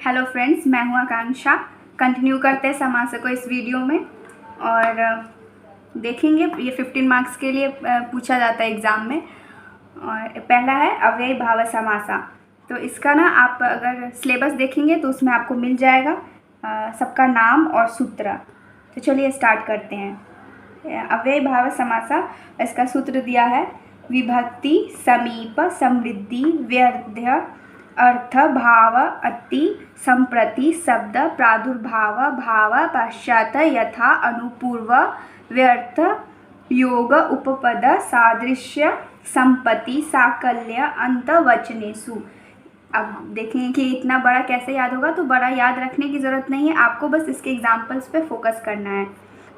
Hello friends, मैं हूं आकांक्षा। Continue करते हैं समास को इस वीडियो में और देखेंगे ये 15 मार्क्स के लिए पूछा जाता है एग्ज़ाम में। और पहला है अव्ययी भाव समासा। तो इसका ना आप अगर सिलेबस देखेंगे तो उसमें आपको मिल जाएगा सबका नाम और सूत्र। तो चलिए स्टार्ट करते हैं। अव्ययी भाव समासा, इसका सूत्र दिया है विभक्ति, समीप, समृद्धि, व्यर्थ, अर्थ, भाव, अति, संप्रति, शब्द, प्रादुर्भाव, भाव, पश्चात, यथा, अनुपूर्व, व्यर्थ, योग, उपपद, सादृश्य, संपत्ति, साकल्य, अंत, वचनेषु। अब देखेंगे कि इतना बड़ा कैसे याद होगा, तो बड़ा याद रखने की ज़रूरत नहीं है, आपको बस इसके एग्जाम्पल्स पे फोकस करना है।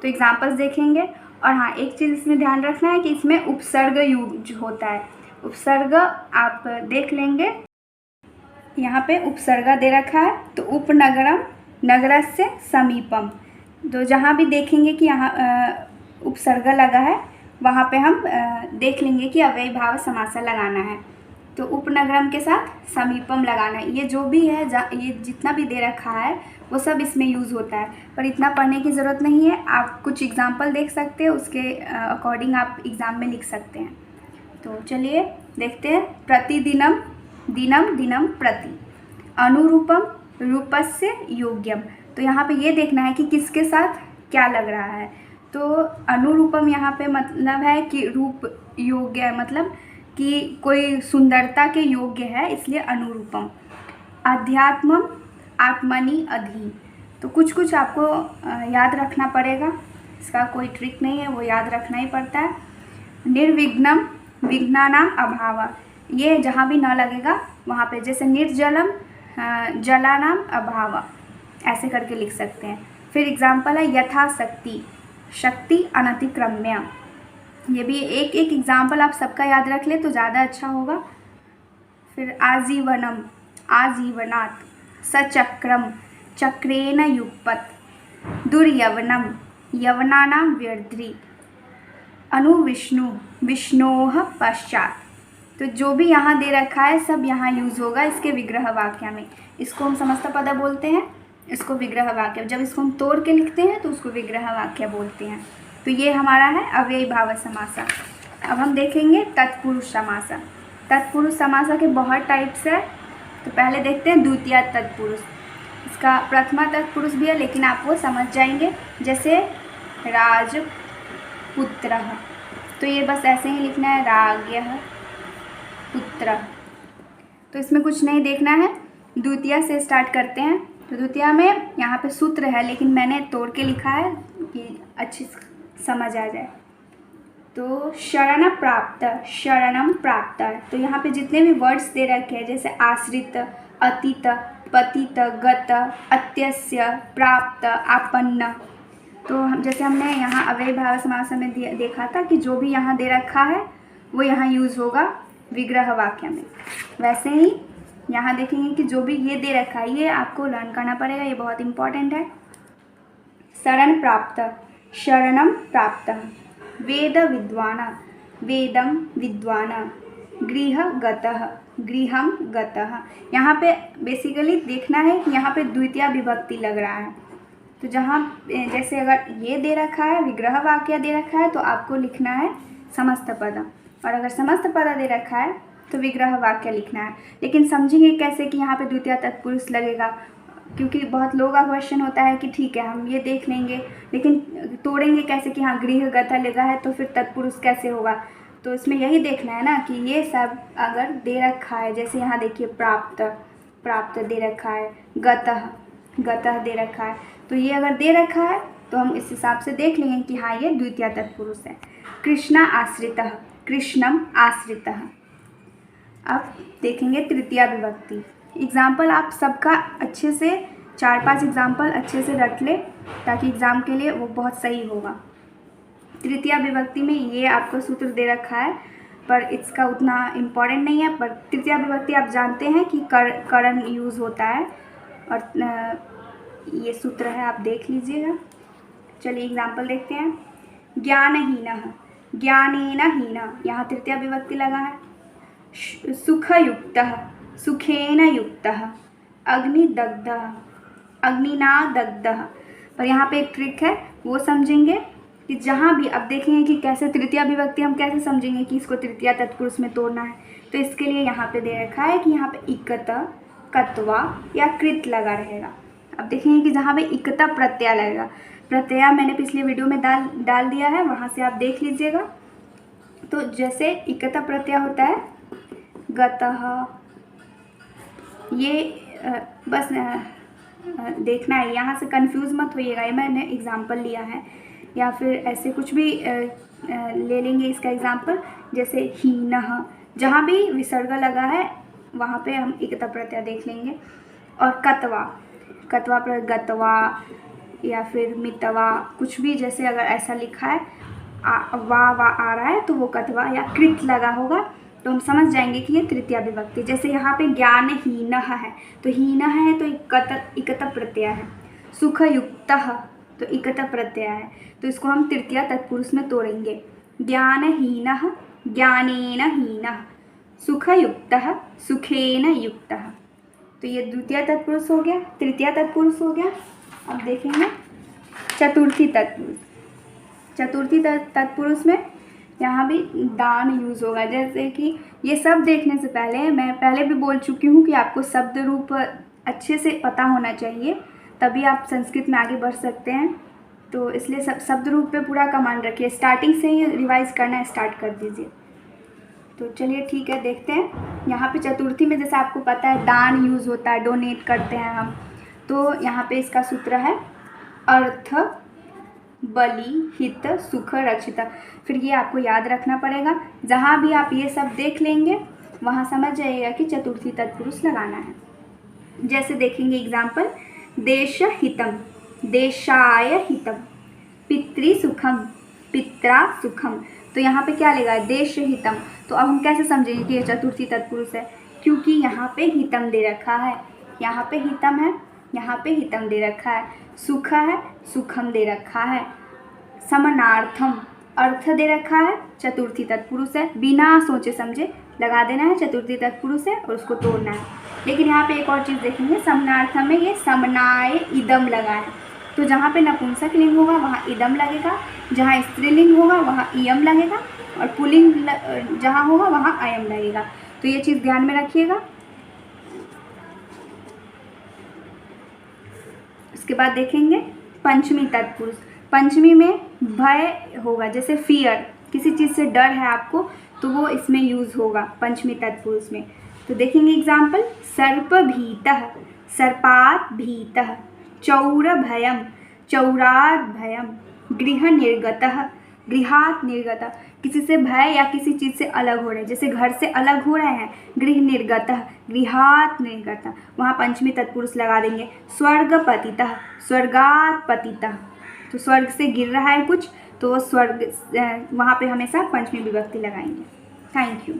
तो एग्जाम्पल्स देखेंगे। और हाँ, एक चीज़ इसमें ध्यान रखना है कि इसमें उपसर्ग यूज होता है। उपसर्ग आप देख लेंगे, यहाँ पे उपसर्ग दे रखा है। तो उपनगरम, नगरस्य समीपम, तो जहाँ भी देखेंगे कि यहाँ उपसर्ग लगा है वहाँ पे हम देख लेंगे कि अव्ययी भाव समासा लगाना है। तो उपनगरम के साथ समीपम लगाना है। ये जो भी है, ये जितना भी दे रखा है वो सब इसमें यूज़ होता है, पर इतना पढ़ने की ज़रूरत नहीं है। आप कुछ एग्जाम्पल देख सकते हैं, उसके अकॉर्डिंग आप एग्ज़ाम में लिख सकते हैं। तो चलिए देखते हैं। प्रतिदिनम, दिनम, दिनम प्रति, अनुरूपम, रूपस्य योग्यम। तो यहाँ पे ये देखना है कि किसके साथ क्या लग रहा है। तो अनुरूपम यहाँ पे मतलब है कि रूप योग्य है, मतलब कि कोई सुंदरता के योग्य है, इसलिए अनुरूपम। अध्यात्मम, आत्मनि अधि। तो कुछ कुछ आपको याद रखना पड़ेगा, इसका कोई ट्रिक नहीं है, वो याद रखना ही पड़ता है। निर्विघ्नम, विघ्नानाम अभाव, ये जहाँ भी न लगेगा वहाँ पे, जैसे निर्जलम, जलानाम अभाव, ऐसे करके लिख सकते हैं। फिर एग्जाम्पल है यथाशक्ति, शक्ति अनतिक्रम्य। ये भी एक एक एग्जाम्पल आप सबका याद रख ले तो ज़्यादा अच्छा होगा। फिर आजीवनम, आजीवनात्, सचक्रम, चक्रेण युगपत्, दुर्यवनम, यवनानां व्यर्धी, अनुविष्णु, विष्णोः पश्चात। तो जो भी यहाँ दे रखा है सब यहाँ यूज़ होगा इसके विग्रह वाक्य में। इसको हम समस्त पद बोलते हैं, इसको विग्रह वाक्य। जब इसको हम तोड़ के लिखते हैं तो उसको विग्रह वाक्य बोलते हैं। तो ये हमारा है अव्ययी भाव समासा। अब हम देखेंगे तत्पुरुष समासा। तत्पुरुष समासा के बहुत टाइप्स है। तो पहले देखते हैं द्वितीय तत्पुरुष। इसका प्रथमा तत्पुरुष भी है, लेकिन आप वो समझ जाएंगे, जैसे राजपुत्रः। तो ये बस ऐसे ही लिखना है, राज्ञः पुत्र। तो इसमें कुछ नहीं देखना है। द्वितीय से स्टार्ट करते हैं। तो द्वितीय में यहाँ पे सूत्र है, लेकिन मैंने तोड़ के लिखा है कि अच्छी समझ आ जाए। तो शरण प्राप्त, शरणम प्राप्त। तो यहाँ पे जितने भी वर्ड्स दे रखे हैं, जैसे आश्रित, अतीत, पतित, गत, अत्यस्य, प्राप्त, आपन्न। तो हम जैसे हमने यहाँ अव्ययी भाव समासा में देखा था कि जो भी यहाँ दे रखा है वो यहाँ यूज़ होगा विग्रह वाक्य में। वैसे ही यहाँ देखेंगे कि जो भी ये दे रखा है ये आपको लर्न करना पड़ेगा, ये बहुत इंपॉर्टेंट है। शरण प्राप्त, शरणम प्राप्त। वेद विद्वान, वेदम विद्वान। गृह गतः, गृहम गतः। यहाँ पे बेसिकली देखना है कि यहाँ पे द्वितीय विभक्ति लग रहा है। तो जहाँ जैसे अगर ये दे रखा है, विग्रह वाक्य दे रखा है, तो आपको लिखना है समस्त पद। और अगर समस्त पद दे रखा है तो विग्रह वाक्य लिखना है। लेकिन समझेंगे कैसे कि यहाँ पे द्वितीय तत्पुरुष लगेगा, क्योंकि बहुत लोगों का क्वेश्चन होता है कि ठीक है हम ये देख लेंगे, लेकिन तोड़ेंगे कैसे कि हाँ गृह गता लगा है तो फिर तत्पुरुष कैसे होगा। तो इसमें यही देखना है ना कि ये सब अगर दे रखा है, जैसे यहाँ देखिए प्राप्त, प्राप्त दे रखा है, गतः, गतः दे रखा है, तो ये अगर दे रखा है तो हम इस हिसाब से देख लेंगे कि हाँ ये द्वितीय तत्पुरुष है। कृष्ण आश्रितः, कृष्णम आश्रितः। अब देखेंगे तृतीया विभक्ति। एग्जाम्पल आप सबका अच्छे से 4-5 एग्जाम्पल अच्छे से रख ले, ताकि एग्ज़ाम के लिए वो बहुत सही होगा। तृतीया विभक्ति में ये आपको सूत्र दे रखा है, पर इसका उतना इम्पोर्टेंट नहीं है। पर तृतीया विभक्ति आप जानते हैं कि करण यूज़ होता है, और ये सूत्र है, आप देख लीजिएगा। चलिए एग्जाम्पल देखते हैं। ज्ञानहीनः, ज्ञानेन हीन, यहाँ तृतीया विभक्ति लगा है। सुखयुक्तः, सुखेन युक्तः। अग्निदग्धः, अग्निनादग्धः। पर यहाँ पे एक ट्रिक है, वो समझेंगे कि जहाँ भी अब देखेंगे कि कैसे तृतीया विभक्ति हम कैसे समझेंगे कि इसको तृतीया तत्पुरुष में तोड़ना है। तो इसके लिए यहाँ पे दे रखा है कि यहाँ पे इकत, कत्वा या कृत लगा रहेगा। अब देखेंगे कि जहाँ पे इकता प्रत्यय लगेगा, प्रत्यय मैंने पिछले वीडियो में डाल दिया है, वहाँ से आप देख लीजिएगा। तो जैसे इकता प्रत्यय होता है गतः, ये बस देखना है, यहाँ से कंफ्यूज मत होइएगा, ये मैंने एग्जाम्पल लिया है, या फिर ऐसे कुछ भी ले लेंगे इसका एग्जाम्पल। जैसे हीनः, जहाँ भी विसर्ग लगा है वहाँ पे हम इकता प्रत्यय देख लेंगे। और कत्वा, कत्वा पर गतवा या फिर मितवा, कुछ भी जैसे अगर ऐसा लिखा है वा आ रहा है तो वो कत्वा या कृत लगा होगा, तो हम समझ जाएंगे कि ये तृतीया विभक्ति। जैसे यहाँ पे ज्ञानहीनः है तो हीनः है तो इकत प्रत्यय है। सुखयुक्तः तो इकत प्रत्यय है, तो इसको हम तृतीया तत्पुरुष में तोड़ेंगे। ज्ञानहीनः, ज्ञानेन हीनः। सुखयुक्तः, सुखेन युक्तः। तो ये द्वितीय तत्पुरुष हो गया, तृतीया तत्पुरुष हो गया। अब देखेंगे चतुर्थी तत्पुरुष। चतुर्थी तत्पुरुष में यहाँ भी दान यूज़ होगा। जैसे कि ये सब देखने से पहले मैं पहले भी बोल चुकी हूँ कि आपको शब्द रूप अच्छे से पता होना चाहिए, तभी आप संस्कृत में आगे बढ़ सकते हैं। तो इसलिए शब्द रूप पे पूरा कमांड रखिए, स्टार्टिंग से ही रिवाइज करना स्टार्ट कर दीजिए। तो चलिए ठीक है, देखते हैं। यहाँ पे चतुर्थी में जैसे आपको पता है दान यूज़ होता है, डोनेट करते हैं हम। तो यहाँ पे इसका सूत्र है अर्थ, बलि, हित, सुख, रक्षिता। फिर ये आपको याद रखना पड़ेगा। जहाँ भी आप ये सब देख लेंगे वहाँ समझ जाइएगा कि चतुर्थी तत्पुरुष लगाना है। जैसे देखेंगे एग्जाम्पल, देश हितम, देशाय हितम, पितृ सुखम, पित्रा सुखम। तो यहाँ पे क्या लेगा, देश हितम। तो अब हम कैसे समझेंगे कि ये चतुर्थी तत्पुरुष है, क्योंकि यहाँ पे हितम दे रखा है, यहाँ पे हितम है, यहाँ पे हितम दे रखा है। सुख है, सुखम दे रखा है। समानार्थम, अर्थ दे रखा है, चतुर्थी तत्पुरुष है। बिना सोचे समझे लगा देना है, चतुर्थी तत्पुरुष है, और उसको तोड़ना है। लेकिन यहाँ पे एक और चीज़ देखेंगे, समानार्थम में ये समनाय इदम लगा है। तो जहाँ पे नपुंसक लिंग होगा वहाँ इदम लगेगा, जहाँ स्त्रीलिंग होगा वहाँ इयम लगेगा, और पुल्लिंग जहाँ होगा वहाँ अयम लगेगा। तो ये चीज़ ध्यान में रखिएगा। उसके बाद देखेंगे पंचमी तत्पुरुष। पंचमी में भय होगा, जैसे फियर, किसी चीज़ से डर है आपको, तो वो इसमें यूज़ होगा पंचमी तत्पुरुष में। तो देखेंगे एग्जाम्पल, सर्प भीतः, सर्पात् भीतः, चौर भयम, चौरात् भयम, गृह निर्गतः, गृहात् निर्गतः। किसी से भय या किसी चीज़ से अलग हो रहे हैं, जैसे घर से अलग हो रहे हैं, गृह निर्गतः, गृहात् निर्गतः, वहाँ पंचमी तत्पुरुष लगा देंगे। स्वर्ग पतितः, स्वर्गात् पतितः, तो स्वर्ग से गिर रहा है कुछ, तो वो स्वर्ग, वहाँ पे हमेशा पंचमी विभक्ति लगाएंगे। Thank you.